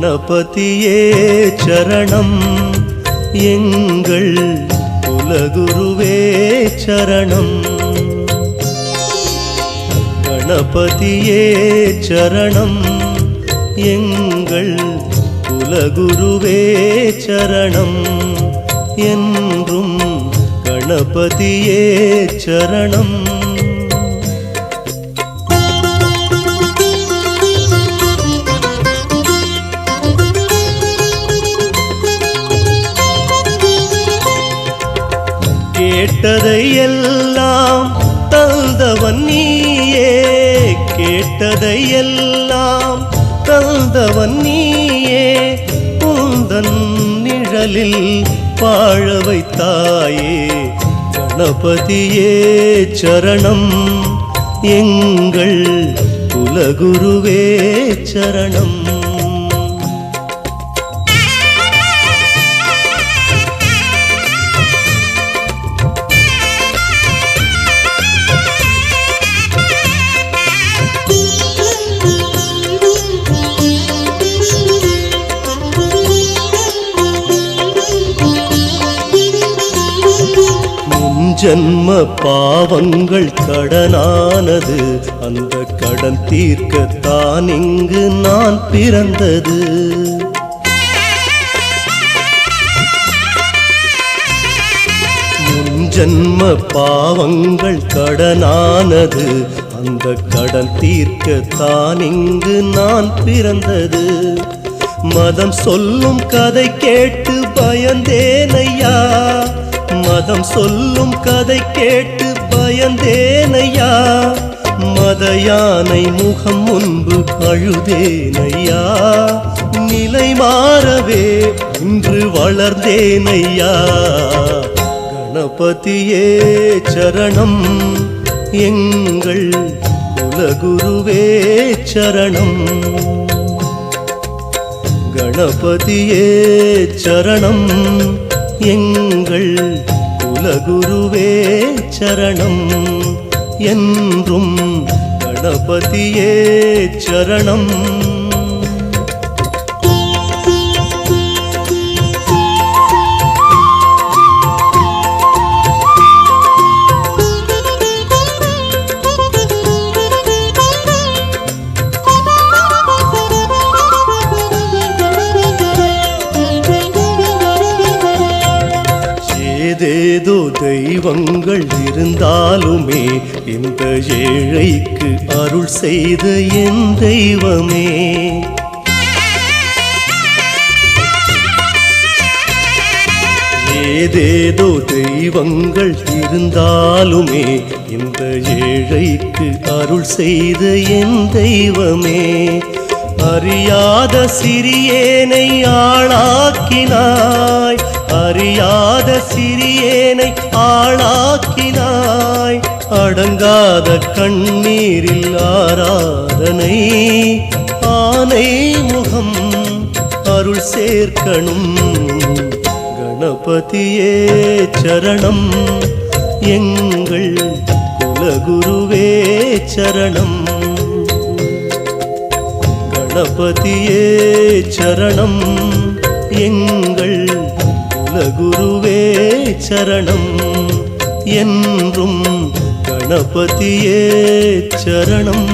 கணபதியே சரணம் எங்கள் குலகுருவே சரணம். கணபதியே சரணம் எங்கள் குலகுருவே சரணம். என்றும் கணபதியே சரணம். கேட்டதையெல்லாம் தந்தவன் நீயே, கேட்டதையெல்லாம் தந்தவன் நீயே. உந்தன் நிழலில் வாழ வைத்தாயே. கணபதியே சரணம் எங்கள் குலகுருவே சரணம். ஜன்ம பாவங்கள் கடனானது, அந்த கடன் தீர்க்கத்தான் இங்கு நான் பிறந்தது. முன்ஜன்ம பாவங்கள் கடனானது, அந்த கடன் தீர்க்கத்தான் இங்கு நான் பிறந்தது. மதம் சொல்லும் கதை கேட்டு பயந்தேனையா, மதம் சொல்லும் கதை கேட்டு பயந்தேனையா. மத யானை முகம் முன்பு அழுதேனையா. நிலை மாறவே இன்று வளர்ந்தேனையா. கணபதியே சரணம் எங்கள் குலகுருவே சரணம். கணபதியே சரணம் எங்கள் குலகுருவே சரணம். என்றும் கணபதியே சரணம். ஏதேதோ தெய்வங்கள் இருந்தாலுமே இந்த ஏழைக்கு அருள் செய்த என் தெய்வமே. ஏதேதோ தெய்வங்கள் இருந்தாலுமே இந்த ஏழைக்கு அருள் செய்த என் தெய்வமே. அறியாத சிறியேனை ஆளாக்கினாய், அறியாத சிறியேனை ஆளாக்கினாய். அடங்காத கண்ணீரில் ஆராதனை, ஆனை முகம் அருள் சேர்க்கணும். கணபதியே சரணம் எங்கள் குலகுருவே சரணம். கணபதியே சரணம் எங்கள் குலகுருவே சரணம். என்றும் கணபதியே சரணம்.